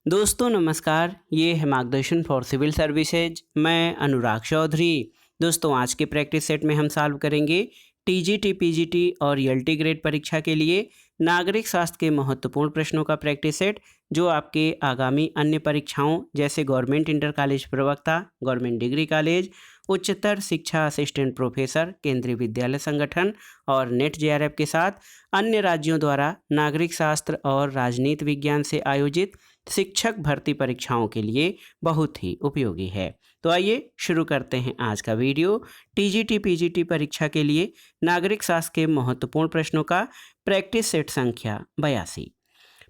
दोस्तों नमस्कार, ये है मार्गदर्शन फॉर सिविल सर्विसेज। मैं अनुराग चौधरी। दोस्तों आज के प्रैक्टिस सेट में हम सॉल्व करेंगे टीजीटी, पीजीटी और एलटी ग्रेड परीक्षा के लिए नागरिक शास्त्र के महत्वपूर्ण प्रश्नों का प्रैक्टिस सेट, जो आपके आगामी अन्य परीक्षाओं जैसे गवर्नमेंट इंटर कॉलेज प्रवक्ता, गवर्नमेंट डिग्री कॉलेज, उच्चतर शिक्षा असिस्टेंट प्रोफेसर, केंद्रीय विद्यालय संगठन और नेट जेआरएफ के साथ अन्य राज्यों द्वारा नागरिक शास्त्र और राजनीति विज्ञान से आयोजित शिक्षक भर्ती परीक्षाओं के लिए बहुत ही उपयोगी है। तो आइए शुरू करते हैं आज का वीडियो। टीजीटी पीजीटी परीक्षा के लिए नागरिक शास्त्र के महत्वपूर्ण प्रश्नों का प्रैक्टिस सेट संख्या 82।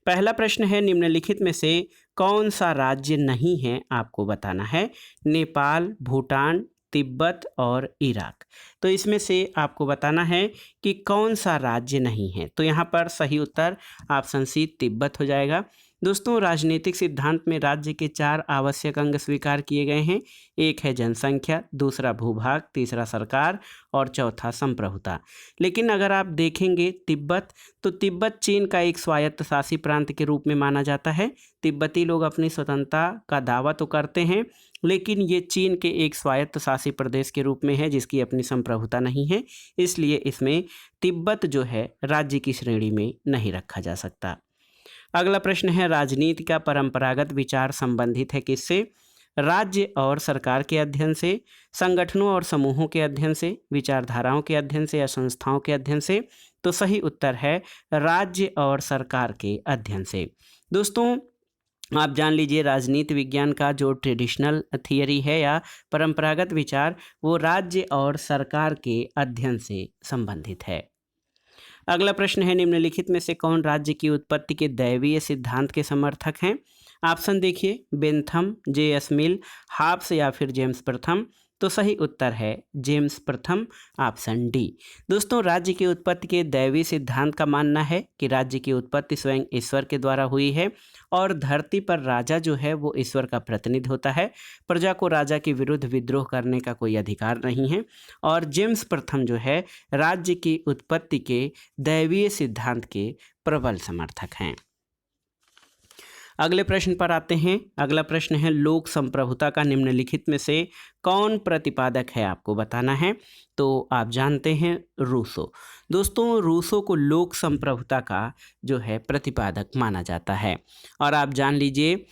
पहला प्रश्न है, निम्नलिखित में से कौन सा राज्य नहीं है, आपको बताना है। नेपाल, भूटान, तिब्बत और इराक। तो इसमें से आपको बताना है कि कौन सा राज्य नहीं है। तो यहाँ पर सही उत्तर ऑप्शन सी तिब्बत हो जाएगा। दोस्तों राजनीतिक सिद्धांत में राज्य के 4 आवश्यक अंग स्वीकार किए गए हैं। एक है जनसंख्या, दूसरा भूभाग, तीसरा सरकार और चौथा संप्रभुता। लेकिन अगर आप देखेंगे तिब्बत, तो तिब्बत चीन का एक स्वायत्त शासी प्रांत के रूप में माना जाता है। तिब्बती लोग अपनी स्वतंत्रता का दावा तो करते हैं, लेकिन ये चीन के एक स्वायत्त शासी प्रदेश के रूप में है जिसकी अपनी संप्रभुता नहीं है। इसलिए इसमें तिब्बत जो है राज्य की श्रेणी में नहीं रखा जा सकता। अगला प्रश्न है, राजनीति का परंपरागत विचार संबंधित है किससे? राज्य और सरकार के अध्ययन से, संगठनों और समूहों के अध्ययन से, विचारधाराओं के अध्ययन से या संस्थाओं के अध्ययन से। तो सही उत्तर है राज्य और सरकार के अध्ययन से। दोस्तों आप जान लीजिए, राजनीति विज्ञान का जो ट्रेडिशनल थियरी है या परंपरागत विचार, वो राज्य और सरकार के अध्ययन से संबंधित है। अगला प्रश्न है, निम्नलिखित में से कौन राज्य की उत्पत्ति के दैवीय सिद्धांत के समर्थक हैं? ऑप्शन देखिए, बेंथम, जे.एस. मिल, हाब्स या फिर जेम्स प्रथम। तो सही उत्तर है जेम्स प्रथम, ऑप्शन डी। दोस्तों राज्य की उत्पत्ति के दैवीय सिद्धांत का मानना है कि राज्य की उत्पत्ति स्वयं ईश्वर के द्वारा हुई है और धरती पर राजा जो है वो ईश्वर का प्रतिनिधि होता है। प्रजा को राजा के विरुद्ध विद्रोह करने का कोई अधिकार नहीं है। और जेम्स प्रथम जो है राज्य की उत्पत्ति के दैवीय सिद्धांत के प्रबल समर्थक हैं। अगले प्रश्न पर आते हैं। अगला प्रश्न है, लोक संप्रभुता का निम्नलिखित में से कौन प्रतिपादक है, आपको बताना है। तो आप जानते हैं रूसो। दोस्तों रूसो को लोक संप्रभुता का जो है प्रतिपादक माना जाता है। और आप जान लीजिए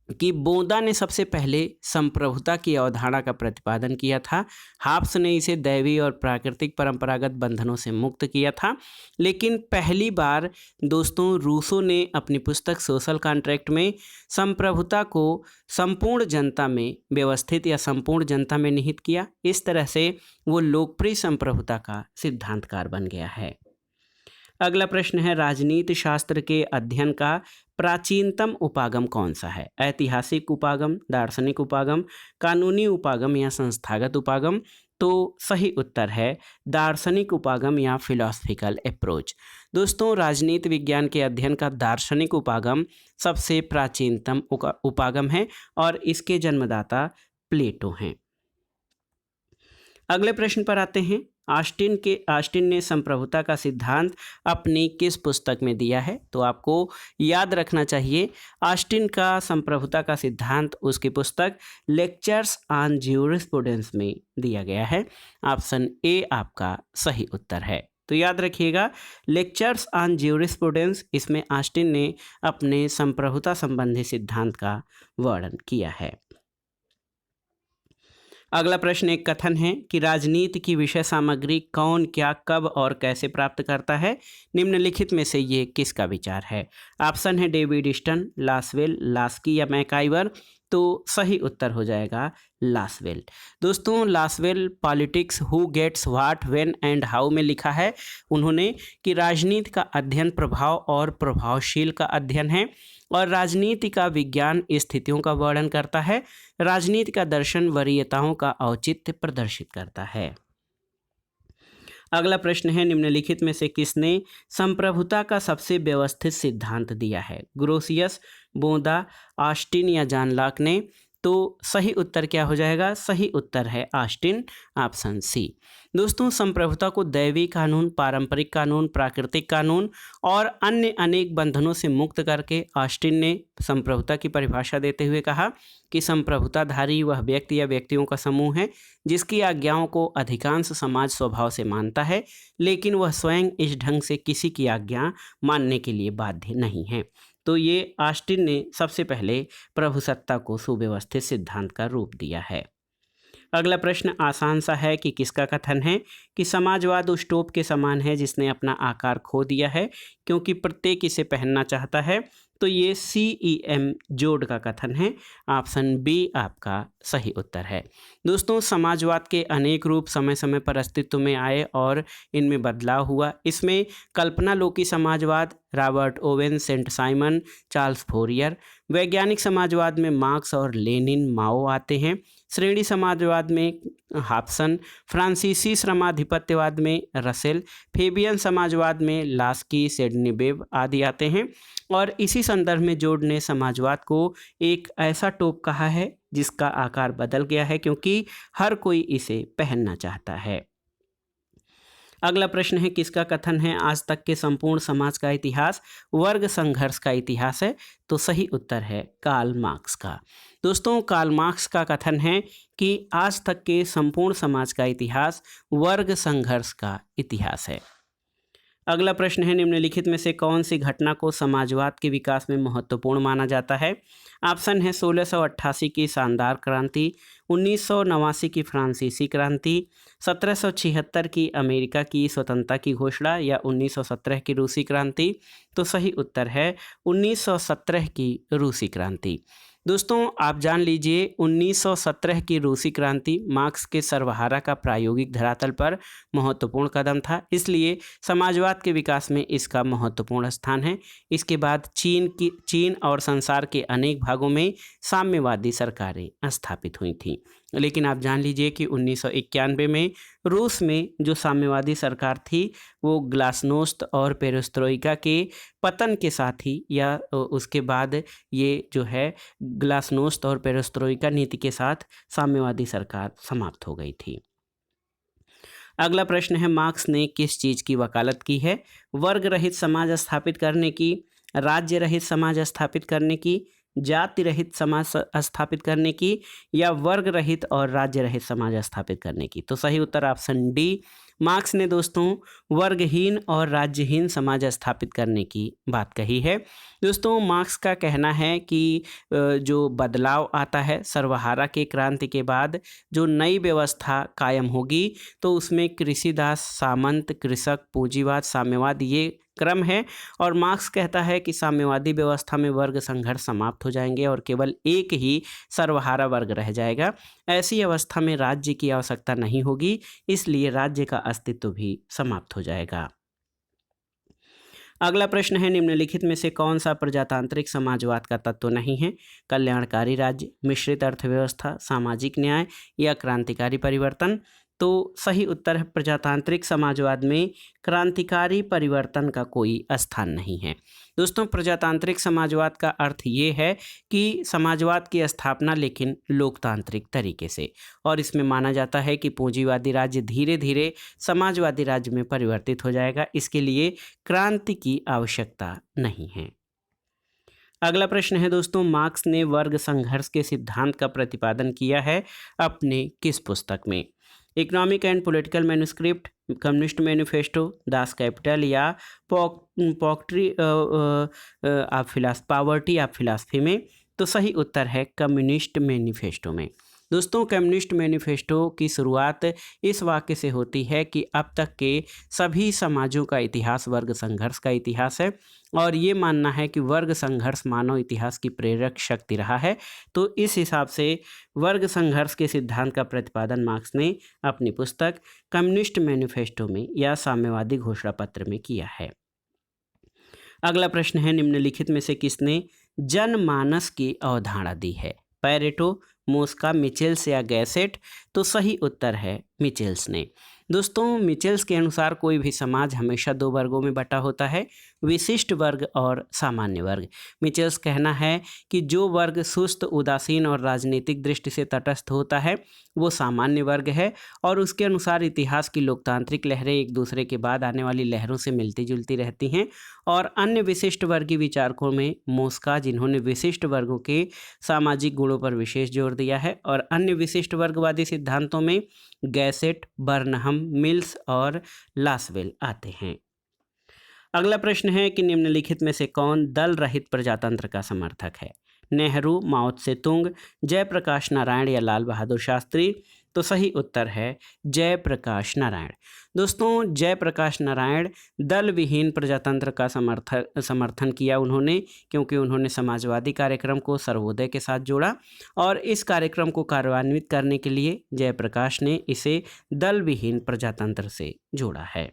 कि बोंदा ने सबसे पहले संप्रभुता की अवधारणा का प्रतिपादन किया था। हाब्स ने इसे दैवी और प्राकृतिक परंपरागत बंधनों से मुक्त किया था। लेकिन पहली बार दोस्तों रूसो ने अपनी पुस्तक सोशल कॉन्ट्रैक्ट में संप्रभुता को संपूर्ण जनता में व्यवस्थित या संपूर्ण जनता में निहित किया। इस तरह से वो लोकप्रिय संप्रभुता का सिद्धांतकार बन गया है। अगला प्रश्न है, राजनीति शास्त्र के अध्ययन का प्राचीनतम उपागम कौन सा है? ऐतिहासिक उपागम, दार्शनिक उपागम, कानूनी उपागम या संस्थागत उपागम। तो सही उत्तर है दार्शनिक उपागम या फिलॉसफिकल अप्रोच। दोस्तों राजनीति विज्ञान के अध्ययन का दार्शनिक उपागम सबसे प्राचीनतम उपागम है और इसके जन्मदाता प्लेटो हैं। अगले प्रश्न पर आते हैं। ऑस्टिन ने संप्रभुता का सिद्धांत अपनी किस पुस्तक में दिया है? तो आपको याद रखना चाहिए, ऑस्टिन का संप्रभुता का सिद्धांत उसकी पुस्तक लेक्चर्स ऑन ज्यूरिस्प्रूडेंस में दिया गया है। ऑप्शन ए आपका सही उत्तर है। तो याद रखिएगा, लेक्चर्स ऑन ज्यूरिस्प्रूडेंस, इसमें ऑस्टिन ने अपने संप्रभुता संबंधी सिद्धांत का वर्णन किया है। अगला प्रश्न एक कथन है कि राजनीति की विषय सामग्री कौन, क्या, कब और कैसे प्राप्त करता है? निम्नलिखित में से ये किसका विचार है? ऑप्शन है डेविड स्टन, लासवेल, लास्की या मैकाइवर। तो सही उत्तर हो जाएगा लासवेल। दोस्तों Lasswell politics who gets what when and how में लिखा है उन्होंने कि राजनीति का अध्ययन प्रभाव और प्रभावशील का अध्ययन है और राजनीति का विज्ञान स्थितियों का वर्णन करता है। राजनीति का दर्शन वरीयताओं का औचित्य प्रदर्शित करता है। अगला प्रश्न है, निम्नलिखित में से किसने संप्रभुता का सबसे व्यवस्थित सिद्धांत दिया है? ग्रोसियस, बोंदा, ऑस्टिन या जॉन लॉक ने। तो सही उत्तर क्या हो जाएगा? सही उत्तर है ऑस्टिन, ऑप्शन सी। दोस्तों, संप्रभुता को दैवीय कानून, पारंपरिक कानून, प्राकृतिक कानून और अन्य अनेक बंधनों से मुक्त करके ऑस्टिन ने संप्रभुता की परिभाषा देते हुए कहा कि संप्रभुताधारी वह व्यक्ति या व्यक्तियों का समूह है जिसकी आज्ञाओं को अधिकांश समाज स्वभाव से मानता है, लेकिन वह स्वयं इस ढंग से किसी की आज्ञा मानने के लिए बाध्य नहीं है। तो ये ऑस्टिन ने सबसे पहले प्रभुसत्ता को सुव्यवस्थित सिद्धांत का रूप दिया है। अगला प्रश्न आसान सा है कि किसका कथन है कि समाजवाद उस टोप के समान है जिसने अपना आकार खो दिया है क्योंकि प्रत्येक इसे पहनना चाहता है। तो ये CEM जोड का कथन है, ऑप्शन बी आपका सही उत्तर है। दोस्तों, समाजवाद के अनेक रूप समय समय पर अस्तित्व में आए और इनमें बदलाव हुआ। इसमें कल्पनालोकी समाजवाद, Robert Owen, Saint Simon, Charles Fourier. वैज्ञानिक समाजवाद में मार्क्स और लेनिन, माओ आते हैं। श्रेणी समाजवाद में हॉब्सन, फ्रांसीसी श्रमाधिपत्यवाद में रसेल, फेबियन समाजवाद में लास्की, सिडनी वेब आदि आते हैं। और इसी संदर्भ में जोड ने समाजवाद को एक ऐसा टोप कहा है जिसका आकार बदल गया है क्योंकि हर कोई इसे पहनना चाहता है। अगला प्रश्न है किसका कथन है आज तक के संपूर्ण समाज का इतिहास वर्ग संघर्ष का इतिहास है? तो सही उत्तर है कार्ल मार्क्स का। दोस्तों, कार्ल मार्क्स का कथन है कि आज तक के संपूर्ण समाज का इतिहास वर्ग संघर्ष का इतिहास है। अगला प्रश्न है निम्नलिखित में से कौन सी घटना को समाजवाद के विकास में महत्वपूर्ण माना जाता है? ऑप्शन है 1688 की शानदार क्रांति, 1989 की फ्रांसीसी क्रांति, 1776 की अमेरिका की स्वतंत्रता की घोषणा या 1917 की रूसी क्रांति। तो सही उत्तर है 1917 की रूसी क्रांति। दोस्तों, आप जान लीजिए 1917 की रूसी क्रांति मार्क्स के सर्वहारा का प्रायोगिक धरातल पर महत्वपूर्ण कदम था, इसलिए समाजवाद के विकास में इसका महत्वपूर्ण स्थान है। इसके बाद चीन और संसार के अनेक भागों में साम्यवादी सरकारें स्थापित हुई थीं। लेकिन आप जान लीजिए कि 1991 में रूस में जो साम्यवादी सरकार थी वो ग्लासनोस्त और पेरेस्ट्रोइका के पतन के साथ ही या उसके बाद ये जो है ग्लासनोस्त और पेरेस्ट्रोइका नीति के साथ साम्यवादी सरकार समाप्त हो गई थी। अगला प्रश्न है मार्क्स ने किस चीज़ की वकालत की है? वर्ग रहित समाज स्थापित करने की, राज्य रहित समाज स्थापित करने की, जाति रहित समाज स्थापित करने की या वर्ग रहित और राज्य रहित समाज स्थापित करने की। तो सही उत्तर ऑप्शन डी। मार्क्स ने दोस्तों वर्गहीन और राज्यहीन समाज स्थापित करने की बात कही है। दोस्तों, मार्क्स का कहना है कि जो बदलाव आता है सर्वहारा के क्रांति के बाद जो नई व्यवस्था कायम होगी तो उसमें कृषिदास, सामंत, कृषक, पूंजीवाद, साम्यवाद ये क्रम है। और मार्क्स कहता है कि साम्यवादी व्यवस्था में वर्ग संघर्ष समाप्त हो जाएंगे और केवल एक ही सर्वहारा वर्ग रह जाएगा। ऐसी अवस्था में राज्य की आवश्यकता नहीं होगी, इसलिए राज्य का अस्तित्व भी समाप्त हो जाएगा। अगला प्रश्न है निम्नलिखित में से कौन सा प्रजातांत्रिक समाजवाद का तत्व नहीं है? कल्याणकारी राज्य, मिश्रित अर्थव्यवस्था, सामाजिक न्याय या क्रांतिकारी परिवर्तन। तो सही उत्तर है प्रजातांत्रिक समाजवाद में क्रांतिकारी परिवर्तन का कोई स्थान नहीं है। दोस्तों, प्रजातांत्रिक समाजवाद का अर्थ ये है कि समाजवाद की स्थापना लेकिन लोकतांत्रिक तरीके से, और इसमें माना जाता है कि पूंजीवादी राज्य धीरे धीरे समाजवादी राज्य में परिवर्तित हो जाएगा, इसके लिए क्रांति की आवश्यकता नहीं है। अगला प्रश्न है दोस्तों, मार्क्स ने वर्ग संघर्ष के सिद्धांत का प्रतिपादन किया है अपने किस पुस्तक में? Economic and political manuscript, communist manifesto, Das Kapital या पॉवर्टी ऑफ फिलासफी में। तो सही उत्तर है कम्युनिस्ट मैनिफेस्टो में। दोस्तों, कम्युनिस्ट मैनिफेस्टो की शुरुआत इस वाक्य से होती है कि अब तक के सभी समाजों का इतिहास वर्ग संघर्ष का इतिहास है और ये मानना है कि वर्ग संघर्ष मानव इतिहास की प्रेरक शक्ति रहा है। तो इस हिसाब से वर्ग संघर्ष के सिद्धांत का प्रतिपादन मार्क्स ने अपनी पुस्तक कम्युनिस्ट मैनिफेस्टो में या साम्यवादी घोषणा पत्र में किया है। अगला प्रश्न है निम्नलिखित में से किसने जनमानस की अवधारणा दी है? पैरेटो, मोस्का, मिचेल्स या गैसेट। तो सही उत्तर है मिचेल्स ने। दोस्तों, मिचेल्स के अनुसार कोई भी समाज हमेशा दो वर्गों में बटा होता है, विशिष्ट वर्ग और सामान्य वर्ग। मिचेल्स कहना है कि जो वर्ग सुस्त, उदासीन और राजनीतिक दृष्टि से तटस्थ होता है वो सामान्य वर्ग है, और उसके अनुसार इतिहास की लोकतांत्रिक लहरें एक दूसरे के बाद आने वाली लहरों से मिलती जुलती रहती हैं। और अन्य विशिष्ट वर्गीय विचारकों में मोस्का, जिन्होंने विशिष्ट वर्गों के सामाजिक गुणों पर विशेष जोर दिया है, और अन्य विशिष्ट वर्गवादी सिद्धांतों में गैसेट, बर्नहम, मिल्स और लासवेल आते हैं। अगला प्रश्न है कि निम्नलिखित में से कौन दल रहित प्रजातंत्र का समर्थक है? नेहरू, माओ त्से-तुंग, जयप्रकाश नारायण या लाल बहादुर शास्त्री? तो सही उत्तर है जयप्रकाश नारायण। दोस्तों, जयप्रकाश नारायण दल विहीन प्रजातंत्र का समर्थन किया उन्होंने, क्योंकि उन्होंने समाजवादी कार्यक्रम को सर्वोदय के साथ जोड़ा, और इस कार्यक्रम को कार्यान्वित करने के लिए जयप्रकाश ने इसे दल विहीन प्रजातंत्र से जोड़ा है।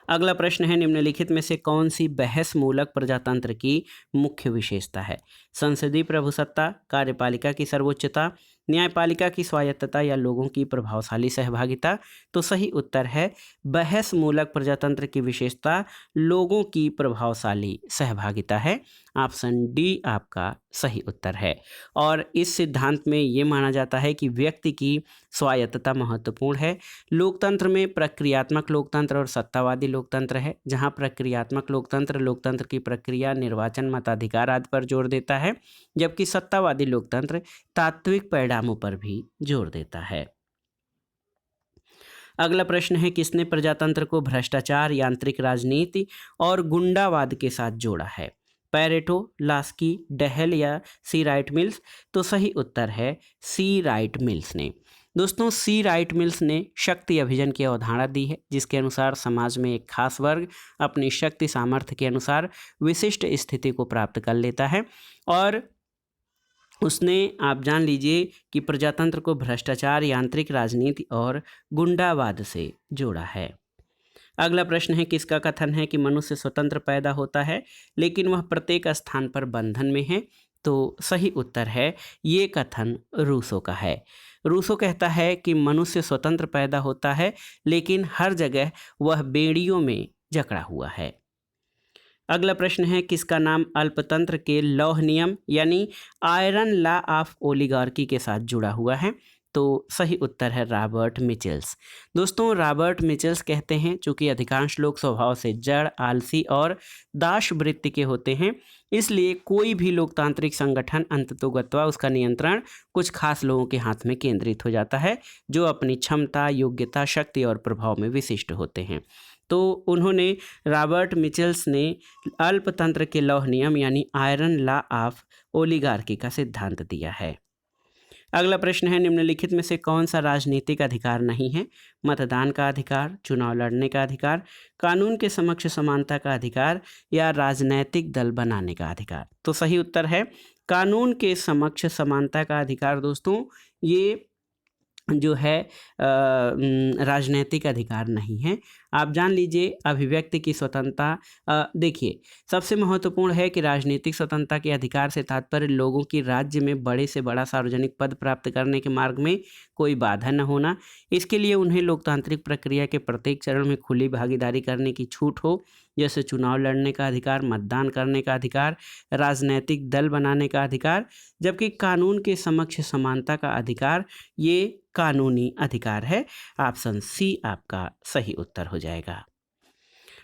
अगला प्रश्न है, निम्नलिखित में से कौन सी बहस मूलक प्रजातंत्र की मुख्य विशेषता है? संसदीय प्रभुसत्ता, कार्यपालिका की सर्वोच्चता, न्यायपालिका की स्वायत्तता या लोगों की प्रभावशाली सहभागिता? तो सही उत्तर है बहस मूलक प्रजातंत्र की विशेषता लोगों की प्रभावशाली सहभागिता है। ऑप्शन डी आपका सही उत्तर है। और इस सिद्धांत में ये माना जाता है कि व्यक्ति की स्वायत्तता महत्वपूर्ण है। लोकतंत्र में प्रक्रियात्मक लोकतंत्र और सत्तावादी लोकतंत्र है, जहां प्रक्रियात्मक लोकतंत्र लोकतंत्र की प्रक्रिया, निर्वाचन, मताधिकार आदि पर जोर देता है, जबकि सत्तावादी लोकतंत्र तात्विक परिणामों पर भी जोर देता है। अगला प्रश्न है, किसने प्रजातंत्र को भ्रष्टाचार, यांत्रिक राजनीति और गुंडावाद के साथ जोड़ा है? पैरेटो, लास्की, डेहल या सी राइट मिल्स? तो सही उत्तर है सी राइट मिल्स ने। दोस्तों, सी राइट मिल्स ने शक्ति अभियान की अवधारणा दी है, जिसके अनुसार समाज में एक खास वर्ग अपनी शक्ति सामर्थ्य के अनुसार विशिष्ट स्थिति को प्राप्त कर लेता है, और उसने, आप जान लीजिए कि प्रजातंत्र को भ्रष्टाचार, यांत्रिक राजनीति और गुंडावाद से जोड़ा है। अगला प्रश्न है, किसका कथन है कि मनुष्य स्वतंत्र पैदा होता है लेकिन वह प्रत्येक स्थान पर बंधन में है? तो सही उत्तर है ये कथन रूसो का है। रूसो कहता है कि मनुष्य स्वतंत्र पैदा होता है लेकिन हर जगह वह बेड़ियों में जकड़ा हुआ है। अगला प्रश्न है, किसका नाम अल्पतंत्र के लौह नियम यानी आयरन लॉ ऑफ ओलिगार्की के साथ जुड़ा हुआ है? तो सही उत्तर है रॉबर्ट मिचेल्स। दोस्तों, रॉबर्ट मिचेल्स कहते हैं, चूंकि अधिकांश लोग स्वभाव से जड़, आलसी और दास वृत्ति के होते हैं, इसलिए कोई भी लोकतांत्रिक संगठन अंततोगत्वा उसका नियंत्रण कुछ खास लोगों के हाथ में केंद्रित हो जाता है, जो अपनी क्षमता, योग्यता, शक्ति और प्रभाव में विशिष्ट होते हैं। तो उन्होंने, रॉबर्ट मिचेल्स ने अल्पतंत्र के लौह नियम यानी आयरन लॉ ऑफ ओलिगार्की का सिद्धांत दिया है। अगला प्रश्न है, निम्नलिखित में से कौन सा राजनीतिक अधिकार नहीं है? मतदान का अधिकार, चुनाव लड़ने का अधिकार, कानून के समक्ष समानता का अधिकार या राजनैतिक दल बनाने का अधिकार? तो सही उत्तर है कानून के समक्ष समानता का अधिकार। दोस्तों, ये जो है राजनैतिक अधिकार नहीं है। आप जान लीजिए, अभिव्यक्ति की स्वतंत्रता, देखिए, सबसे महत्वपूर्ण है कि राजनीतिक स्वतंत्रता के अधिकार से तात्पर्य लोगों की राज्य में बड़े से बड़ा सार्वजनिक पद प्राप्त करने के मार्ग में कोई बाधा न होना। इसके लिए उन्हें लोकतांत्रिक प्रक्रिया के प्रत्येक चरण में खुली भागीदारी करने की छूट हो, जैसे चुनाव लड़ने का अधिकार, मतदान करने का अधिकार, राजनैतिक दल बनाने का अधिकार। जबकि कानून के समक्ष समानता का अधिकार ये कानूनी अधिकार है। ऑप्शन सी आपका सही उत्तर हो जाएगा।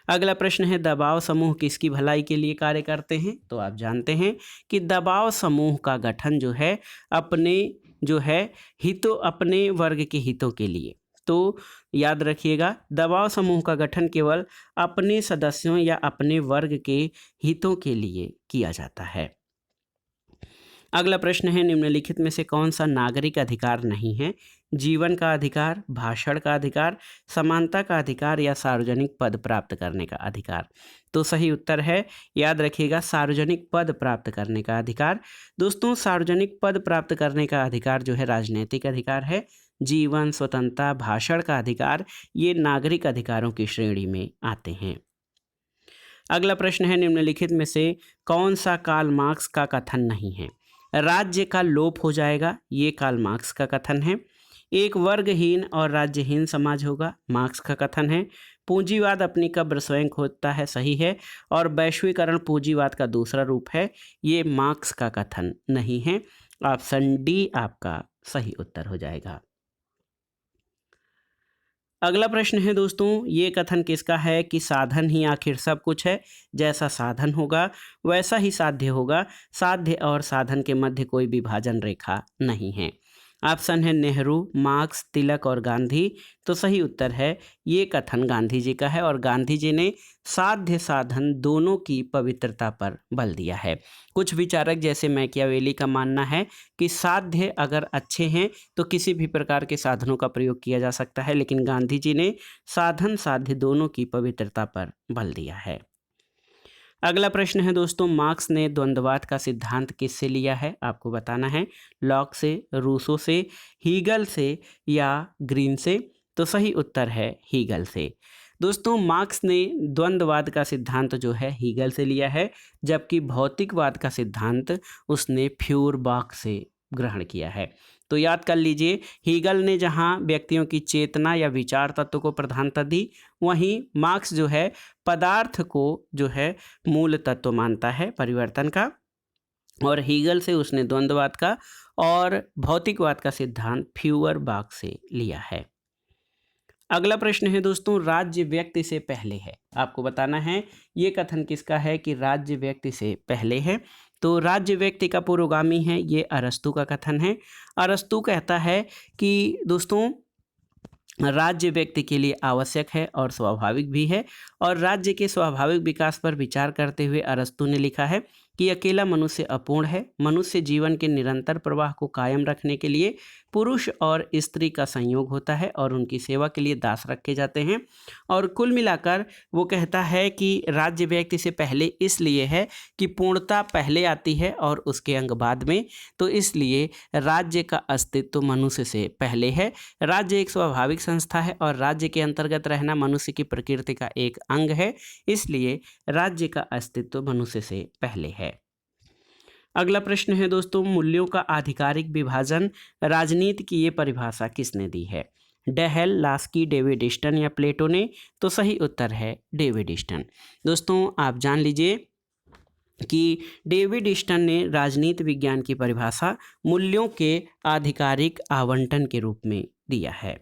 अगला प्रश्न है, दबाव समूह किसकी भलाई के लिए कार्य करते हैं? तो आप जानते हैं कि दबाव समूह का गठन जो है अपने वर्ग के हितों के लिए। तो याद रखिएगा, दबाव समूह का गठन केवल अपने सदस्यों या अपने वर्ग के हितों के लिए किया जाता है। अगला प्रश्न है, निम्नलिखित में से कौन सा नागरिक अधिकार नहीं है? जीवन का अधिकार, भाषण का अधिकार, समानता का अधिकार या सार्वजनिक पद प्राप्त करने का अधिकार? तो सही उत्तर है, याद रखिएगा, सार्वजनिक पद प्राप्त करने का अधिकार। दोस्तों, सार्वजनिक पद प्राप्त करने का अधिकार जो है राजनीतिक अधिकार है। जीवन, स्वतंत्रता, भाषण का अधिकार ये नागरिक अधिकारों की श्रेणी में आते हैं। अगला प्रश्न है, निम्नलिखित में से कौन सा कार्ल मार्क्स का कथन नहीं है? राज्य का लोप हो जाएगा, ये कार्ल मार्क्स का कथन है। एक वर्गहीन और राज्यहीन समाज होगा, मार्क्स का कथन है। पूंजीवाद अपनी कब्र स्वयं खोदता है, सही है। और वैश्वीकरण पूंजीवाद का दूसरा रूप है, ये मार्क्स का कथन नहीं है। ऑप्शन डी आपका सही उत्तर हो जाएगा। अगला प्रश्न है दोस्तों, ये कथन किसका है कि साधन ही आखिर सब कुछ है। जैसा साधन होगा वैसा ही साध्य होगा। साध्य और साधन के मध्य कोई विभाजन रेखा नहीं है। ऑप्शन है नेहरू, मार्क्स, तिलक और गांधी। तो सही उत्तर है, ये कथन गांधी जी का है और गांधी जी ने साध्य साधन दोनों की पवित्रता पर बल दिया है। कुछ विचारक जैसे मैकियावेली का मानना है कि साध्य अगर अच्छे हैं तो किसी भी प्रकार के साधनों का प्रयोग किया जा सकता है, लेकिन गांधी जी ने साधन साध्य दोनों की पवित्रता पर बल दिया है। अगला प्रश्न है दोस्तों, मार्क्स ने द्वंद्ववाद का सिद्धांत किससे लिया है? आपको बताना है, लॉक से, रूसो से, हीगल से या ग्रीन से। तो सही उत्तर है हीगल से। दोस्तों मार्क्स ने द्वंद्ववाद का सिद्धांत जो है हीगल से लिया है, जबकि भौतिकवाद का सिद्धांत उसने फ्यूरबाख से ग्रहण किया है। तो याद कर लीजिए, हीगल ने जहाँ व्यक्तियों की चेतना या विचार तत्व को प्रधानता दी, वहीं मार्क्स जो है पदार्थ को जो है मूल तत्व मानता है परिवर्तन का, और हीगल से उसने द्वंद्ववाद का और भौतिकवाद का सिद्धांत फ्यूरबाख से लिया है। अगला प्रश्न है दोस्तों, राज्य व्यक्ति से पहले है। आपको बताना है ये कथन किसका है कि राज्य व्यक्ति से पहले है। तो राज्य व्यक्ति का पुरोगामी है, ये अरस्तू का कथन है। अरस्तू कहता है कि दोस्तों राज्य व्यक्ति के लिए आवश्यक है और स्वाभाविक भी है, और राज्य के स्वाभाविक विकास पर विचार करते हुए अरस्तू ने लिखा है कि अकेला मनुष्य अपूर्ण है। मनुष्य जीवन के निरंतर प्रवाह को कायम रखने के लिए पुरुष और स्त्री का संयोग होता है और उनकी सेवा के लिए दास रखे जाते हैं। और कुल मिलाकर वो कहता है कि राज्य व्यक्ति से पहले इसलिए है कि पूर्णता पहले आती है और उसके अंग बाद में, तो इसलिए राज्य का अस्तित्व मनुष्य से पहले है। राज्य एक स्वाभाविक संस्था है और राज्य के अंतर्गत रहना मनुष्य की प्रकृति का एक अंग है, इसलिए राज्य का अस्तित्व मनुष्य से पहले है। अगला प्रश्न है दोस्तों, मूल्यों का आधिकारिक विभाजन राजनीति की ये परिभाषा किसने दी है? डेहेल, लास्की, डेविड ईस्टन या प्लेटो ने? तो सही उत्तर है डेविड ईस्टन। दोस्तों आप जान लीजिए कि डेविड ईस्टन ने राजनीति विज्ञान की परिभाषा मूल्यों के आधिकारिक आवंटन के रूप में दिया है।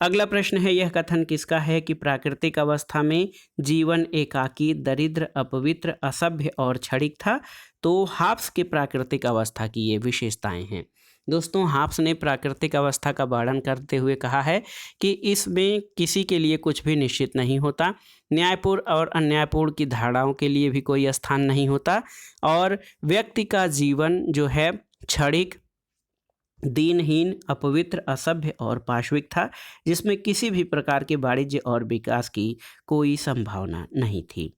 अगला प्रश्न है, यह कथन किसका है कि प्राकृतिक अवस्था में जीवन एकाकी, दरिद्र, अपवित्र, असभ्य और क्षणिक था? तो हाब्स के प्राकृतिक अवस्था की ये विशेषताएं हैं। दोस्तों हाब्स ने प्राकृतिक अवस्था का वर्णन करते हुए कहा है कि इसमें किसी के लिए कुछ भी निश्चित नहीं होता, न्यायपूर्ण और अन्यायपूर्ण की धारणाओं के लिए भी कोई स्थान नहीं होता, और व्यक्ति का जीवन जो है क्षणिक, दीनहीन, अपवित्र, असभ्य और पाशविक था, जिसमें किसी भी प्रकार के वाणिज्य और विकास की कोई संभावना नहीं थी।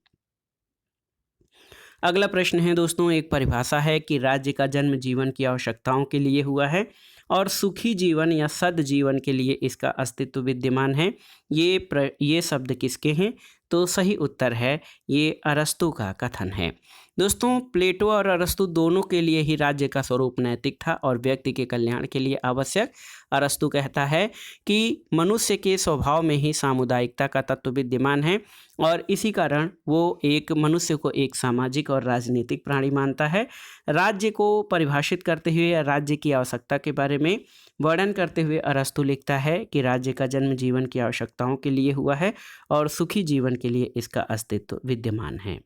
अगला प्रश्न है दोस्तों, एक परिभाषा है कि राज्य का जन्म जीवन की आवश्यकताओं के लिए हुआ है और सुखी जीवन या सद जीवन के लिए इसका अस्तित्व विद्यमान है। ये शब्द किसके हैं? तो सही उत्तर है ये अरस्तू का कथन है। दोस्तों प्लेटो और अरस्तू दोनों के लिए ही राज्य का स्वरूप नैतिक था और व्यक्ति के कल्याण के लिए आवश्यक। अरस्तू कहता है कि मनुष्य के स्वभाव में ही सामुदायिकता का तत्व विद्यमान है और इसी कारण वो एक मनुष्य को एक सामाजिक और राजनीतिक प्राणी मानता है। राज्य को परिभाषित करते हुए राज्य की आवश्यकता के बारे में वर्णन करते हुए अरस्तू लिखता है कि राज्य का जन्म जीवन की आवश्यकताओं के लिए हुआ है और सुखी जीवन के लिए इसका अस्तित्व विद्यमान है।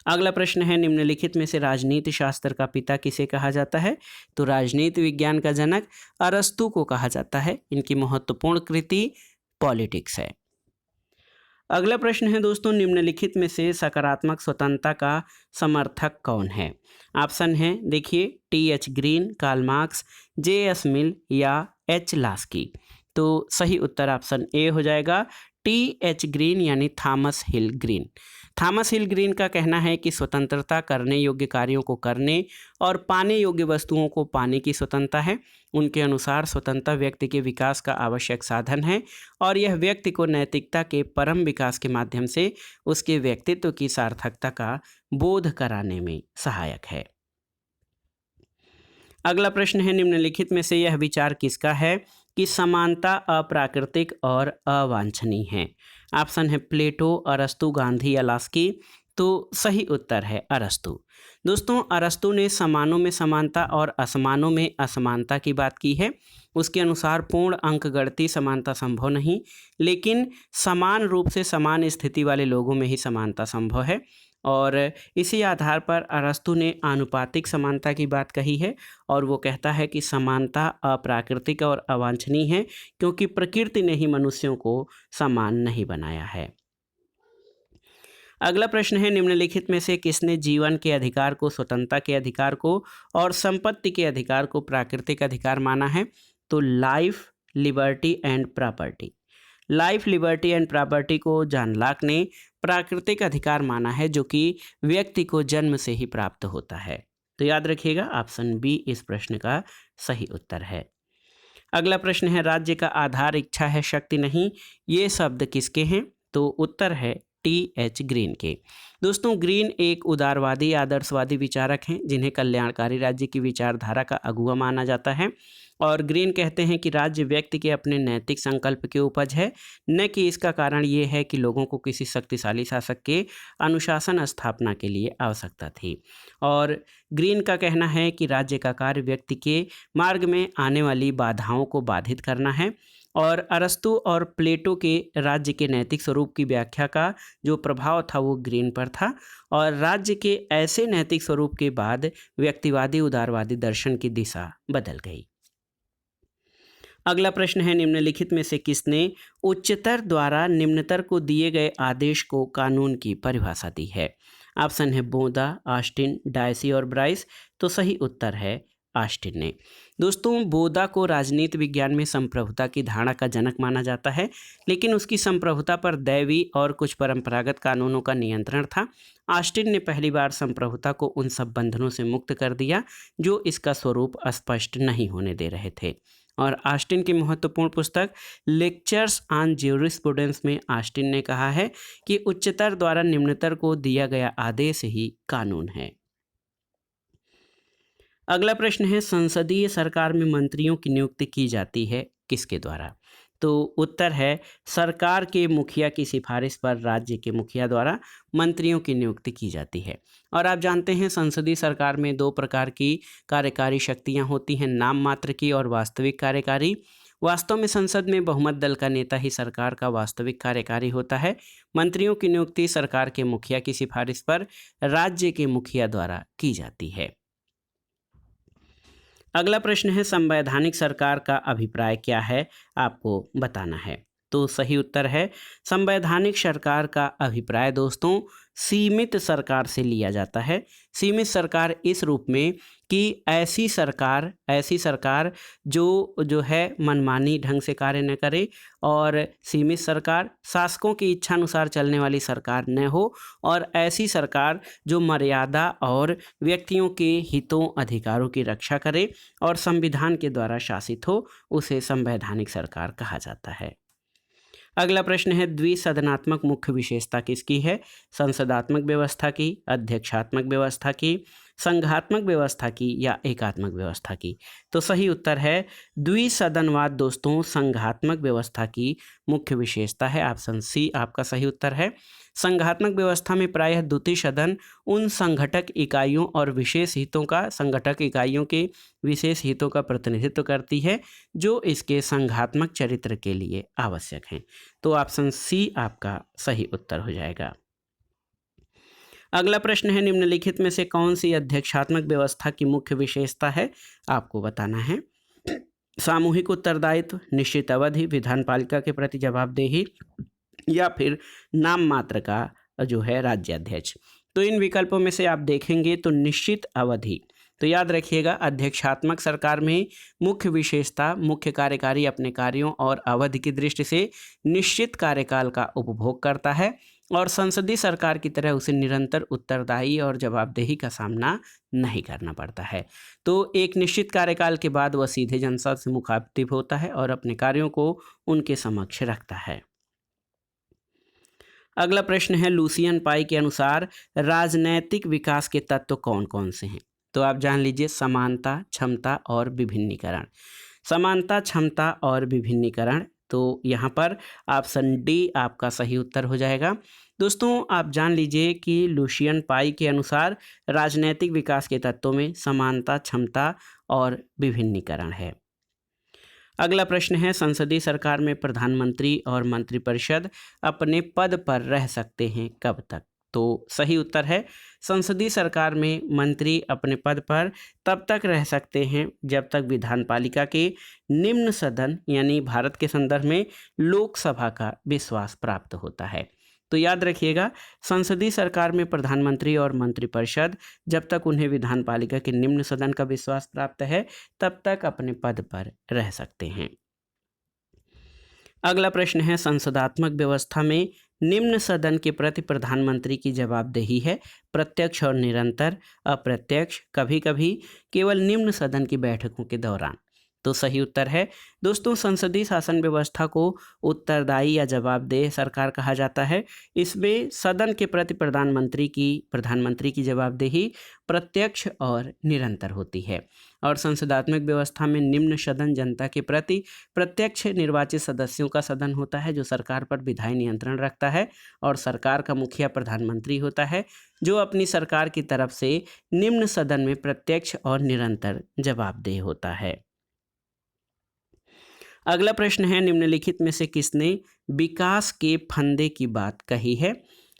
अगला प्रश्न है, निम्नलिखित में से राजनीति शास्त्र का पिता किसे कहा जाता है? तो राजनीति विज्ञान का जनक अरस्तू को कहा जाता है। इनकी महत्वपूर्ण कृति पॉलिटिक्स है। अगला प्रश्न है दोस्तों, निम्नलिखित में से सकारात्मक स्वतंत्रता का समर्थक कौन है? ऑप्शन है देखिए, T H. Green, Karl Marx, J S. Mill या एच. लास्की। तो सही उत्तर ऑप्शन ए हो जाएगा, टी.एच. ग्रीन यानी थॉमस हिल ग्रीन। थॉमस हिल ग्रीन का कहना है कि स्वतंत्रता करने योग्य कार्यों को करने और पाने योग्य वस्तुओं को पाने की स्वतंत्रता है। उनके अनुसार स्वतंत्रता व्यक्ति के विकास का आवश्यक साधन है और यह व्यक्ति को नैतिकता के परम विकास के माध्यम से उसके व्यक्तित्व की सार्थकता का बोध कराने में सहायक है। अगला प्रश्न है, निम्नलिखित में से यह विचार किसका है कि समानता अप्राकृतिक और अवांछनीय है? ऑप्शन है प्लेटो, अरस्तु, गांधी या लास्की। तो सही उत्तर है अरस्तु। दोस्तों, अरस्तु ने समानों में समानता और असमानों में असमानता की बात की है। उसके अनुसार पूर्ण अंकगणितीय समानता संभव नहीं, लेकिन समान रूप से समान स्थिति वाले लोगों में ही समानता संभव है। और इसी आधार पर अरस्तु ने आनुपातिक समानता की बात कही है, और वो कहता है कि समानता अप्राकृतिक और अवांछनीय है, क्योंकि प्रकृति ने ही मनुष्यों को समान नहीं बनाया है। अगला प्रश्न है, निम्नलिखित में से किसने जीवन के अधिकार को, स्वतंत्रता के अधिकार को और संपत्ति के अधिकार को प्राकृतिक अधिकार माना है? तो life, liberty and property. Life, liberty and property को जॉन लॉक ने प्राकृतिक अधिकार माना है, जो कि व्यक्ति को जन्म से ही प्राप्त होता है। तो याद रखिएगा, ऑप्शन बी इस प्रश्न का सही उत्तर है। अगला प्रश्न है, राज्य का आधार इच्छा है, शक्ति नहीं। ये शब्द किसके हैं? तो उत्तर है टी.एच. ग्रीन के। दोस्तों, ग्रीन एक उदारवादी आदर्शवादी विचारक हैं, जिन्हें कल्याणकारी राज्य की विचारधारा का अगुवा माना जाता है। और ग्रीन कहते हैं कि राज्य व्यक्ति के अपने नैतिक संकल्प की उपज है, न कि इसका कारण ये है कि लोगों को किसी शक्तिशाली शासक के अनुशासन स्थापना के लिए आवश्यकता थी। और ग्रीन का कहना है कि राज्य का कार्य व्यक्ति के मार्ग में आने वाली बाधाओं को बाधित करना है। और अरस्तु और प्लेटो के राज्य के नैतिक स्वरूप की व्याख्या का जो प्रभाव था वो ग्रीन पर था, और राज्य के ऐसे नैतिक स्वरूप के बाद व्यक्तिवादी उदारवादी दर्शन की दिशा बदल गई। अगला प्रश्न है, निम्नलिखित में से किसने उच्चतर द्वारा निम्नतर को दिए गए आदेश को कानून की परिभाषा दी है? ऑप्शन है बोदा, ऑस्टिन, डायसी और ब्राइस। तो सही उत्तर है ऑस्टिन ने। दोस्तों, बोदा को राजनीति विज्ञान में संप्रभुता की धारणा का जनक माना जाता है, लेकिन उसकी संप्रभुता पर दैवी और कुछ परंपरागत कानूनों का नियंत्रण था। ऑस्टिन ने पहली बार संप्रभुता को उन सब बंधनों से मुक्त कर दिया जो इसका स्वरूप स्पष्ट नहीं होने दे रहे थे। और ऑस्टिन की महत्वपूर्ण पुस्तक लेक्चर्स ऑन ज्यूरिस्प्रूडेंस में ऑस्टिन ने कहा है कि उच्चतर द्वारा निम्नतर को दिया गया आदेश ही कानून है। अगला प्रश्न है, संसदीय सरकार में मंत्रियों की नियुक्ति की जाती है किसके द्वारा? तो उत्तर है सरकार के मुखिया की सिफारिश पर राज्य के मुखिया द्वारा मंत्रियों की नियुक्ति की जाती है। और आप जानते हैं, संसदीय सरकार में दो प्रकार की कार्यकारी शक्तियां होती हैं, नाम मात्र की और वास्तविक कार्यकारी। वास्तव में संसद में बहुमत दल का नेता ही सरकार का वास्तविक कार्यकारी होता है। मंत्रियों की नियुक्ति सरकार के मुखिया की सिफारिश पर राज्य के मुखिया द्वारा की जाती है। अगला प्रश्न है, संवैधानिक सरकार का अभिप्राय क्या है? आपको बताना है। तो सही उत्तर है संवैधानिक सरकार का अभिप्राय दोस्तों सीमित सरकार से लिया जाता है। सीमित सरकार इस रूप में कि ऐसी सरकार जो है मनमानी ढंग से कार्य न करे, और सीमित सरकार शासकों की इच्छा अनुसार चलने वाली सरकार न हो, और ऐसी सरकार जो मर्यादा और व्यक्तियों के हितों अधिकारों की रक्षा करे और संविधान के द्वारा शासित हो, उसे संवैधानिक सरकार कहा जाता है। अगला प्रश्न है, द्विसदनात्मक मुख्य विशेषता किसकी है? संसदात्मक व्यवस्था की, अध्यक्षात्मक व्यवस्था की, संघात्मक व्यवस्था की या एकात्मक व्यवस्था की? तो सही उत्तर है द्विसदनवाद दोस्तों संघात्मक व्यवस्था की मुख्य विशेषता है। ऑप्शन सी आपका सही उत्तर है। संघात्मक व्यवस्था में प्रायः द्वितीय सदन उन संघटक इकाइयों और विशेष हितों का, संघटक इकाइयों के विशेष हितों का प्रतिनिधित्व करती है जो इसके संघात्मक चरित्र के लिए आवश्यक हैं। तो ऑप्शन सी आपका सही उत्तर हो जाएगा। अगला प्रश्न है, निम्नलिखित में से कौन सी अध्यक्षात्मक व्यवस्था की मुख्य विशेषता है? आपको बताना है। सामूहिक उत्तरदायित्व, निश्चित अवधि, विधानपालिका के प्रति जवाबदेही या फिर नाम मात्र का जो है राज्याध्यक्ष। तो इन विकल्पों में से आप देखेंगे तो निश्चित अवधि। तो याद रखिएगा, अध्यक्षात्मक सरकार में मुख्य विशेषता मुख्य कार्यकारी अपने कार्यों और अवधि की दृष्टि से निश्चित कार्यकाल का उपभोग करता है, और संसदीय सरकार की तरह उसे निरंतर उत्तरदायी और जवाबदेही का सामना नहीं करना पड़ता है। तो एक निश्चित कार्यकाल के बाद वह सीधे जनता से मुखातिब होता है और अपने कार्यों को उनके समक्ष रखता है। अगला प्रश्न है, लुसियन पाई के अनुसार राजनैतिक विकास के तत्व कौन कौन से हैं? तो आप जान लीजिए, समानता, क्षमता और विभिन्नीकरण। समानता, क्षमता और विभिन्नीकरण। तो यहाँ पर ऑप्शन डी आपका सही उत्तर हो जाएगा। दोस्तों आप जान लीजिए कि लुशियन पाई के अनुसार राजनैतिक विकास के तत्वों में समानता, क्षमता और विभिन्नीकरण है। अगला प्रश्न है, संसदीय सरकार में प्रधानमंत्री और मंत्रिपरिषद अपने पद पर रह सकते हैं कब तक? तो सही उत्तर है, संसदीय सरकार में मंत्री अपने पद पर तब तक रह सकते हैं जब तक विधानपालिका के निम्न सदन यानी भारत के संदर्भ में लोकसभा का विश्वास प्राप्त होता है। तो याद रखिएगा, संसदीय सरकार में प्रधानमंत्री और मंत्रिपरिषद जब तक उन्हें विधानपालिका के निम्न सदन का विश्वास प्राप्त है तब तक अपने पद पर रह सकते हैं। अगला प्रश्न है, संसदात्मक व्यवस्था में निम्न सदन के प्रति प्रधानमंत्री की जवाबदेही है प्रत्यक्ष और निरंतर, अप्रत्यक्ष, कभी कभी, केवल निम्न सदन की बैठकों के दौरान। तो सही उत्तर है दोस्तों, संसदीय शासन व्यवस्था को उत्तरदायी या जवाबदेह सरकार कहा जाता है। इसमें सदन के प्रति प्रधानमंत्री की जवाबदेही प्रत्यक्ष और निरंतर होती है। और संसदात्मक व्यवस्था में निम्न सदन जनता के प्रति प्रत्यक्ष निर्वाचित सदस्यों का सदन होता है जो सरकार पर विधायी नियंत्रण रखता है, और सरकार का मुखिया प्रधानमंत्री होता है जो अपनी सरकार की तरफ से निम्न सदन में प्रत्यक्ष और निरंतर जवाबदेह होता है। अगला प्रश्न है, निम्नलिखित में से किसने विकास के फंदे की बात कही है?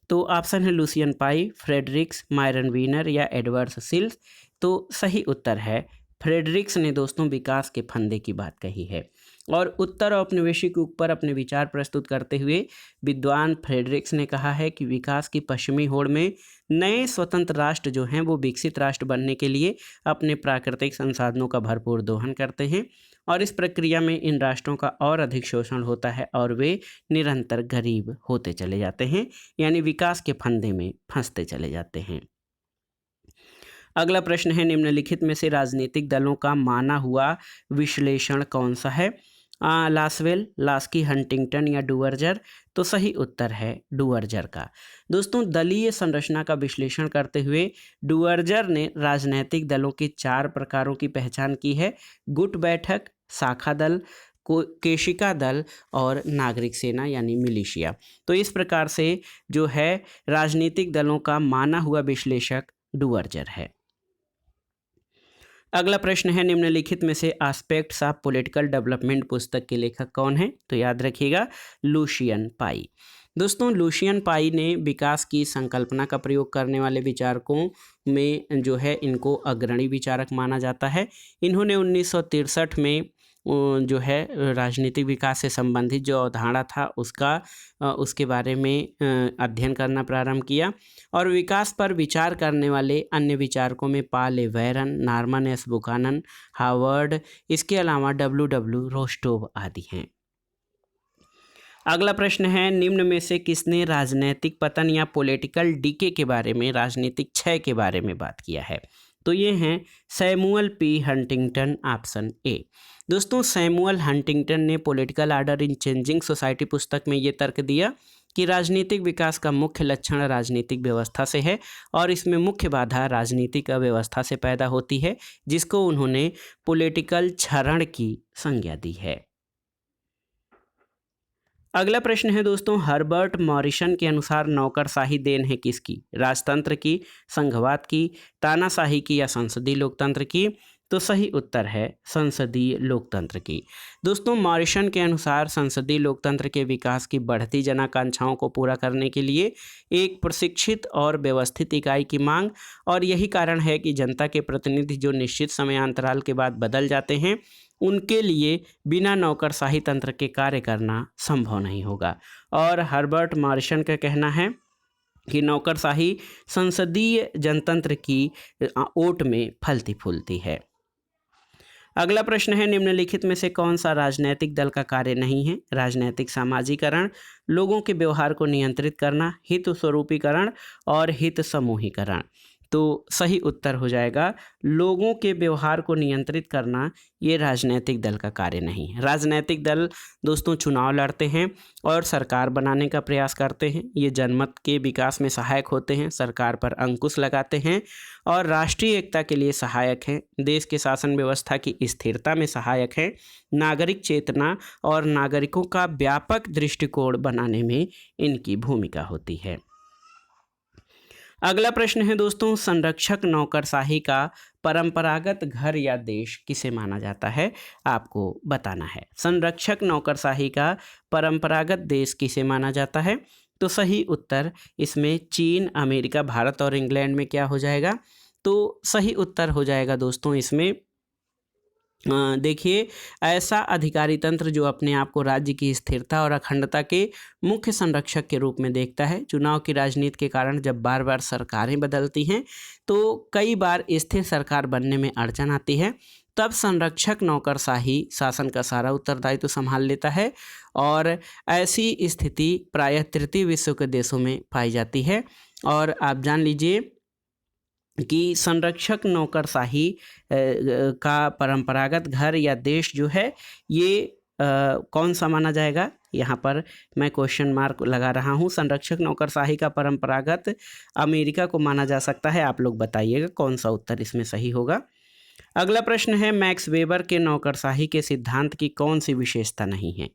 तो ऑप्शन है लुसियन पाई, फ्रेडरिक्स, मायरन वीनर या एडवर्ड सिल्स। तो सही उत्तर है फ्रेडरिक्स ने दोस्तों विकास के फंदे की बात कही है। और उत्तर औपनिवेशिक के ऊपर अपने विचार प्रस्तुत करते हुए विद्वान फ्रेडरिक्स ने कहा है कि विकास की पश्चिमी होड़ में नए स्वतंत्र राष्ट्र जो हैं वो विकसित राष्ट्र बनने के लिए अपने प्राकृतिक संसाधनों का भरपूर दोहन करते हैं, और इस प्रक्रिया में इन राष्ट्रों का और अधिक शोषण होता है और वे निरंतर गरीब होते चले जाते हैं, यानी विकास के फंदे में फंसते चले जाते हैं। अगला प्रश्न है, निम्नलिखित में से राजनीतिक दलों का माना हुआ विश्लेषण कौन सा है? लासवेल, लास्की, हंटिंगटन या डुअर्जर। तो सही उत्तर है डुअर्जर का। दोस्तों दलीय संरचना का विश्लेषण करते हुए डुअर्जर ने राजनीतिक दलों के 4 प्रकारों की पहचान की है: गुट बैठक, शाखा दल, केशिका दल और नागरिक सेना यानी मिलिशिया। तो इस प्रकार से जो है राजनीतिक दलों का माना हुआ विश्लेषक डुअर्जर है। अगला प्रश्न है, निम्नलिखित में से एस्पेक्ट्स ऑफ पॉलिटिकल डेवलपमेंट पुस्तक के लेखक कौन है? तो याद रखिएगा लुशियन पाई। दोस्तों लुशियन पाई ने विकास की संकल्पना का प्रयोग करने वाले विचारकों में जो है इनको अग्रणी विचारक माना जाता है। इन्होंने 1963 में जो है राजनीतिक विकास से संबंधित जो अवधारणा था उसके बारे में अध्ययन करना प्रारंभ किया, और विकास पर विचार करने वाले अन्य विचारकों में Paul A Baran, Norman S Buchanan, Harvard, इसके अलावा डब्ल्यू रोस्टोव आदि हैं। अगला प्रश्न है, निम्न में से किसने राजनीतिक पतन या पॉलिटिकल डीके के बारे में, राजनीतिक क्षय के बारे में बात किया है? तो ये हैं Samuel P Huntington, option A. दोस्तों सैमुअल हंटिंगटन ने पॉलिटिकल आर्डर इन चेंजिंग सोसाइटी पुस्तक में ये तर्क दिया कि राजनीतिक विकास का मुख्य लक्षण राजनीतिक व्यवस्था से है और इसमें मुख्य बाधा राजनीतिक अव्यवस्था से पैदा होती है, जिसको उन्होंने पॉलिटिकल क्षरण की संज्ञा दी है। अगला प्रश्न है दोस्तों, हर्बर्ट मॉरिसन के अनुसार नौकरशाही देन है किसकी? राजतंत्र की, संघवाद की, तानाशाही की या संसदीय लोकतंत्र की? तो सही उत्तर है संसदीय लोकतंत्र की। दोस्तों मॉरिसन के अनुसार संसदीय लोकतंत्र के विकास की बढ़ती जनाकांक्षाओं को पूरा करने के लिए एक प्रशिक्षित और व्यवस्थित इकाई की मांग, और यही कारण है कि जनता के प्रतिनिधि जो निश्चित समयांतराल के बाद बदल जाते हैं उनके लिए बिना नौकरशाही तंत्र के कार्य करना संभव नहीं होगा। और हर्बर्ट मॉरिसन का कहना है कि नौकरशाही संसदीय जनतंत्र की ओट में फलती फूलती है। अगला प्रश्न है, निम्नलिखित में से कौन सा राजनैतिक दल का कार्य नहीं है? राजनैतिक सामाजिकरण, लोगों के व्यवहार को नियंत्रित करना, हित स्वरूपीकरण और हित समूहीकरण। तो सही उत्तर हो जाएगा लोगों के व्यवहार को नियंत्रित करना ये राजनीतिक दल का कार्य नहीं है। राजनीतिक दल दोस्तों चुनाव लड़ते हैं और सरकार बनाने का प्रयास करते हैं। ये जनमत के विकास में सहायक होते हैं, सरकार पर अंकुश लगाते हैं और राष्ट्रीय एकता के लिए सहायक हैं, देश के शासन व्यवस्था की स्थिरता में सहायक हैं, नागरिक चेतना और नागरिकों का व्यापक दृष्टिकोण बनाने में इनकी भूमिका होती है। अगला प्रश्न है दोस्तों, संरक्षक नौकरशाही का परंपरागत घर या देश किसे माना जाता है? आपको बताना है। संरक्षक नौकरशाही का परंपरागत देश किसे माना जाता है? तो सही उत्तर इसमें चीन, अमेरिका, भारत और इंग्लैंड में क्या हो जाएगा? तो सही उत्तर हो जाएगा दोस्तों इसमें देखिए, ऐसा अधिकारी तंत्र जो अपने आप को राज्य की स्थिरता और अखंडता के मुख्य संरक्षक के रूप में देखता है। चुनाव की राजनीति के कारण जब बार बार सरकारें बदलती हैं तो कई बार स्थिर सरकार बनने में अड़चन आती है, तब संरक्षक नौकरशाही शासन का सारा उत्तरदायित्व संभाल लेता है और ऐसी स्थिति प्रायः तृतीय विश्व के देशों में पाई जाती है। और आप जान लीजिए कि संरक्षक नौकरशाही का परंपरागत घर या देश जो है ये कौन सा माना जाएगा? यहाँ पर मैं क्वेश्चन मार्क लगा रहा हूँ। संरक्षक नौकरशाही का परंपरागत अमेरिका को माना जा सकता है। आप लोग बताइएगा कौन सा उत्तर इसमें सही होगा। अगला प्रश्न है, मैक्स वेबर के नौकरशाही के सिद्धांत की कौन सी विशेषता नहीं है?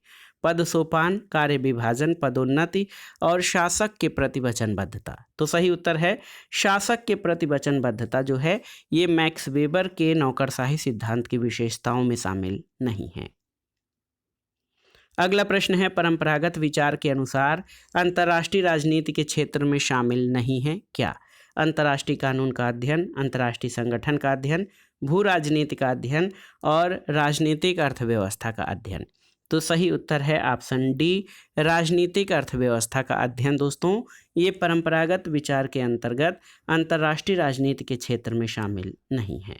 पद सोपान, कार्य विभाजन, पदोन्नति और शासक के प्रति वचनबद्धता। तो सही उत्तर है शासक के प्रति वचनबद्धता जो है ये मैक्स वेबर के नौकरशाही सिद्धांत की विशेषताओं में शामिल नहीं है। अगला प्रश्न है, परंपरागत विचार के अनुसार अंतर्राष्ट्रीय राजनीति के क्षेत्र में शामिल नहीं है क्या? अंतर्राष्ट्रीय कानून का अध्ययन, अंतर्राष्ट्रीय संगठन का अध्ययन, भू राजनीति का अध्ययन और राजनीतिक अर्थव्यवस्था का अध्ययन। तो सही उत्तर है ऑप्शन डी, राजनीतिक अर्थव्यवस्था का अध्ययन। दोस्तों ये परंपरागत विचार के अंतर्गत अंतर्राष्ट्रीय राजनीति के क्षेत्र में शामिल नहीं है।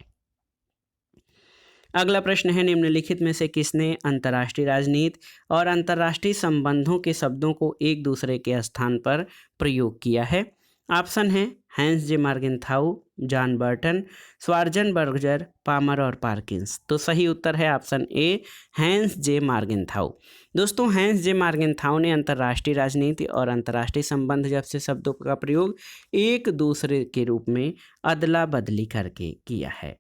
अगला प्रश्न है, निम्नलिखित में से किसने अंतर्राष्ट्रीय राजनीति और अंतर्राष्ट्रीय संबंधों के शब्दों को एक दूसरे के स्थान पर प्रयोग किया है? ऑप्शन है हैंस जे मार्गेनथाउ, जॉन बर्टन, स्वार्जनबर्गर, पामर और पार्किंस। तो सही उत्तर है ऑप्शन ए, हैंस जे मार्गेनथाउ। दोस्तों हैंस जे मार्गेनथाउ ने अंतर्राष्ट्रीय राजनीति और अंतर्राष्ट्रीय संबंध जैसे शब्दों का प्रयोग एक दूसरे के रूप में अदला बदली करके किया है।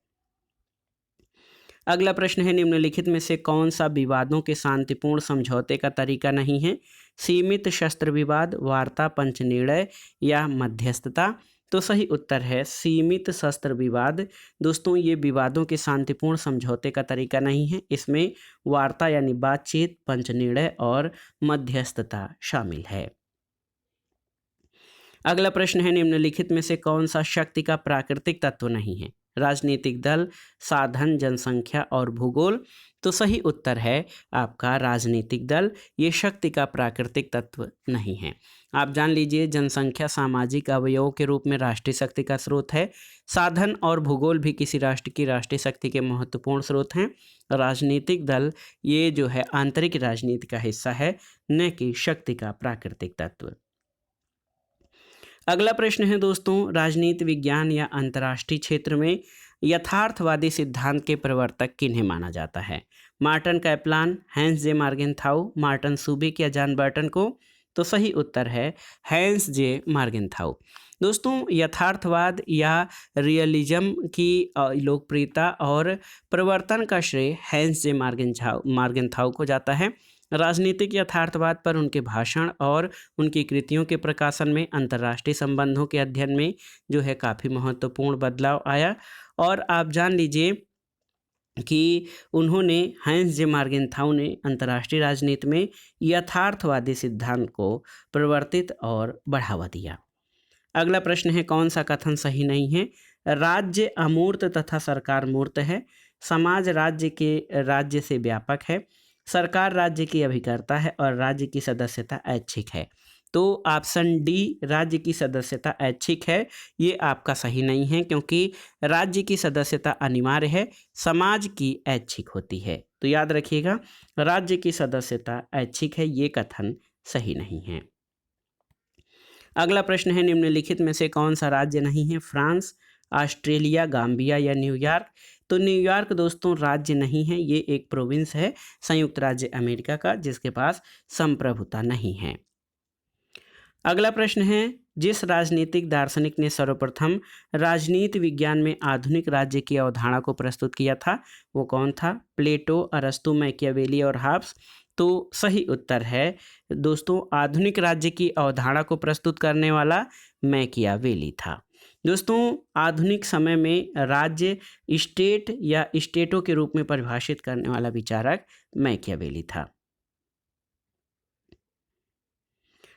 अगला प्रश्न है, निम्नलिखित में से कौन सा विवादों के शांतिपूर्ण समझौते का तरीका नहीं है? सीमित शस्त्र विवाद, वार्ता, पंचनिर्णय या मध्यस्थता। तो सही उत्तर है सीमित शस्त्र विवाद। दोस्तों ये विवादों के शांतिपूर्ण समझौते का तरीका नहीं है, इसमें वार्ता यानी बातचीत, पंचनिर्णय और मध्यस्थता शामिल है। अगला प्रश्न है, निम्नलिखित में से कौन सा शक्ति का प्राकृतिक तत्व नहीं है? राजनीतिक दल, साधन, जनसंख्या और भूगोल। तो सही उत्तर है आपका राजनीतिक दल, ये शक्ति का प्राकृतिक तत्व नहीं है। आप जान लीजिए जनसंख्या सामाजिक अवयवों के रूप में राष्ट्रीय शक्ति का स्रोत है। साधन और भूगोल भी किसी राष्ट्र की राष्ट्रीय शक्ति के महत्वपूर्ण स्रोत हैं। राजनीतिक दल ये जो है आंतरिक राजनीति का हिस्सा है, न कि शक्ति का प्राकृतिक तत्व। अगला प्रश्न है दोस्तों, राजनीति विज्ञान या अंतर्राष्ट्रीय क्षेत्र में यथार्थवादी सिद्धांत के प्रवर्तक किन्हें माना जाता है? मार्टिन कैपलान, हैंस जे मार्गेनथाउ, मार्टिन सुबिक या जॉन बर्टन को? तो सही उत्तर है हैंस जे मार्गेनथाउ। दोस्तों यथार्थवाद या रियलिज्म की लोकप्रियता और प्रवर्तन का श्रेय हैंस जे मार्गेनथाउ को जाता है। राजनीतिक यथार्थवाद पर उनके भाषण और उनकी कृतियों के प्रकाशन में अंतर्राष्ट्रीय संबंधों के अध्ययन में जो है काफ़ी महत्वपूर्ण बदलाव आया। और आप जान लीजिए कि उन्होंने हैंस जे मार्गेनथाउ ने अंतर्राष्ट्रीय राजनीति में यथार्थवादी सिद्धांत को प्रवर्तित और बढ़ावा दिया। अगला प्रश्न है, कौन सा कथन सही नहीं है? राज्य अमूर्त तथा सरकार मूर्त है। समाज राज्य से व्यापक है। सरकार राज्य की अभिकर्ता है और राज्य की सदस्यता ऐच्छिक है। तो ऑप्शन डी, राज्य की सदस्यता ऐच्छिक है, ये आपका सही नहीं है, क्योंकि राज्य की सदस्यता अनिवार्य है, समाज की ऐच्छिक होती है। तो याद रखिएगा राज्य की सदस्यता ऐच्छिक है, ये कथन सही नहीं है। अगला प्रश्न है, निम्नलिखित में से कौन सा राज्य नहीं है? फ्रांस, ऑस्ट्रेलिया, गाम्बिया या न्यूयॉर्क? तो न्यूयॉर्क दोस्तों राज्य नहीं है, ये एक प्रोविंस है संयुक्त राज्य अमेरिका का, जिसके पास संप्रभुता नहीं है। अगला प्रश्न है, जिस राजनीतिक दार्शनिक ने सर्वप्रथम राजनीति विज्ञान में आधुनिक राज्य की अवधारणा को प्रस्तुत किया था, वो कौन था? प्लेटो, अरस्तु, मैकियावेली और हॉब्स? तो सही उत्तर है दोस्तों, आधुनिक राज्य की अवधारणा को प्रस्तुत करने वाला मैकियावेली था। दोस्तों, आधुनिक समय में राज्य स्टेट या स्टेटों के रूप में परिभाषित करने वाला विचारक मैकियावेली था।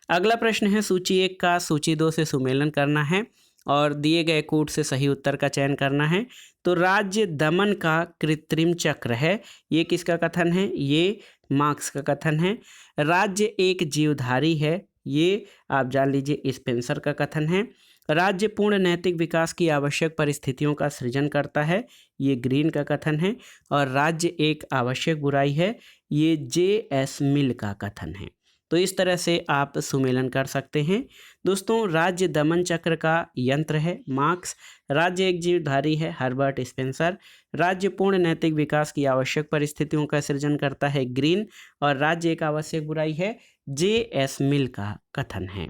अगला प्रश्न है, सूची 1 का सूची 2 से सुमेलन करना है और दिए गए कोड से सही उत्तर का चयन करना है। तो राज्य दमन का कृत्रिम चक्र है, ये किसका कथन है? ये मार्क्स का कथन है। राज्य एक जीवधारी है, ये आप जान लीजिए स्पेंसर का कथन है। राज्य पूर्ण नैतिक विकास की आवश्यक परिस्थितियों का सृजन करता है, ये ग्रीन का कथन है। और राज्य एक आवश्यक बुराई है, ये जे.एस. मिल का कथन है। तो इस तरह से आप सुमेलन कर सकते हैं। दोस्तों, राज्य दमन चक्र का यंत्र है मार्क्स, राज्य एक जीवधारी है हर्बर्ट स्पेंसर, राज्य पूर्ण नैतिक विकास की आवश्यक परिस्थितियों का सृजन करता है ग्रीन, और राज्य एक आवश्यक बुराई है जे.एस. मिल का कथन है।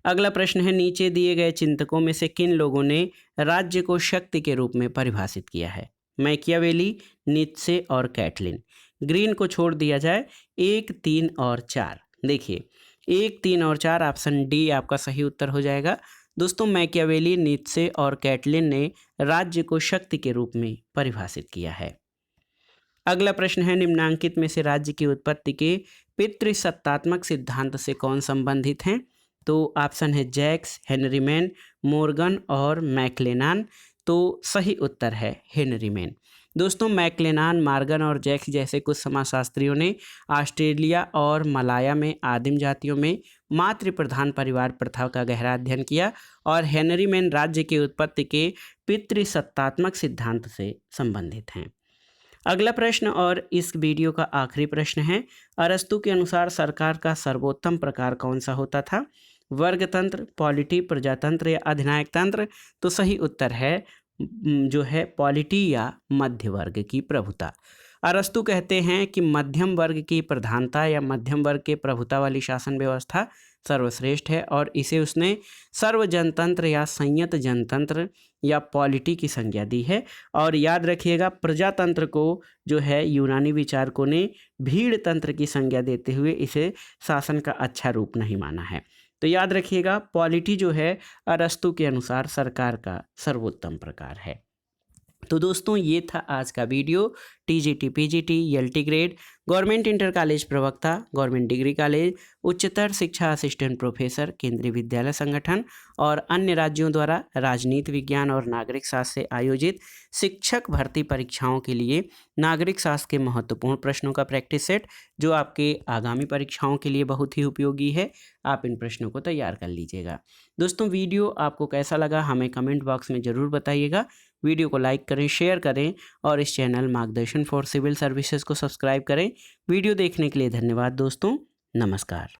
अगला प्रश्न है, नीचे दिए गए चिंतकों में से किन लोगों ने राज्य को शक्ति के रूप में परिभाषित किया है? मैकियावेली, नीत्शे और कैटलिन। ग्रीन को छोड़ दिया जाए, 1, 3 और 4। देखिए 1, 3 और 4 ऑप्शन डी आपका सही उत्तर हो जाएगा। दोस्तों, मैकियावेली, नीत्शे और कैटलिन ने राज्य को शक्ति के रूप में परिभाषित किया है। अगला प्रश्न है, निम्नांकित में से राज्य की उत्पत्ति के पितृसत्तात्मक सिद्धांत से कौन संबंधित हैं? तो ऑप्शन है जैक्स, हेनरीमैन, मोर्गन और मैक्लेनान। तो सही उत्तर है हेनरीमैन। दोस्तों, मैक्लेनान, मार्गन और जैक्स जैसे कुछ समाजशास्त्रियों ने ऑस्ट्रेलिया और मलाया में आदिम जातियों में मातृ प्रधान परिवार प्रथा का गहरा अध्ययन किया, और हेनरीमैन राज्य की उत्पत्ति के पितृसत्तात्मक सिद्धांत से संबंधित हैं। अगला प्रश्न और इस वीडियो का आखिरी प्रश्न है, अरस्तु के अनुसार सरकार का सर्वोत्तम प्रकार कौन सा होता था? वर्गतंत्र, पॉलिटी, प्रजातंत्र या अधिनायक तंत्र? तो सही उत्तर है जो है पॉलिटी या मध्य वर्ग की प्रभुता। अरस्तु कहते हैं कि मध्यम वर्ग की प्रधानता या मध्यम वर्ग के प्रभुता वाली शासन व्यवस्था सर्वश्रेष्ठ है, और इसे उसने सर्व जनतंत्र या संयत जनतंत्र या पॉलिटी की संज्ञा दी है। और याद रखिएगा, प्रजातंत्र को जो है यूनानी विचारकों ने भीड़ तंत्र की संज्ञा देते हुए इसे शासन का अच्छा रूप नहीं माना है। तो याद रखिएगा, पॉलिटी जो है अरस्तु के अनुसार सरकार का सर्वोत्तम प्रकार है। तो दोस्तों, ये था आज का video. TGT, PGT, LT grade, government inter college प्रवक्ता, गवर्नमेंट डिग्री कॉलेज, उच्चतर शिक्षा असिस्टेंट प्रोफेसर, केंद्रीय विद्यालय संगठन और अन्य राज्यों द्वारा राजनीति विज्ञान और नागरिक शास्त्र से आयोजित शिक्षक भर्ती परीक्षाओं के लिए नागरिक शास्त्र के महत्वपूर्ण प्रश्नों का प्रैक्टिस सेट, जो आपके आगामी परीक्षाओं के लिए बहुत ही उपयोगी है। आप इन प्रश्नों को तैयार कर लीजिएगा। दोस्तों, वीडियो आपको कैसा लगा हमें कमेंट बॉक्स में ज़रूर बताइएगा। वीडियो को लाइक करें, शेयर करें और इस चैनल मार्गदर्शन फॉर सिविल सर्विसेज को सब्सक्राइब करें। वीडियो देखने के लिए धन्यवाद दोस्तों, नमस्कार।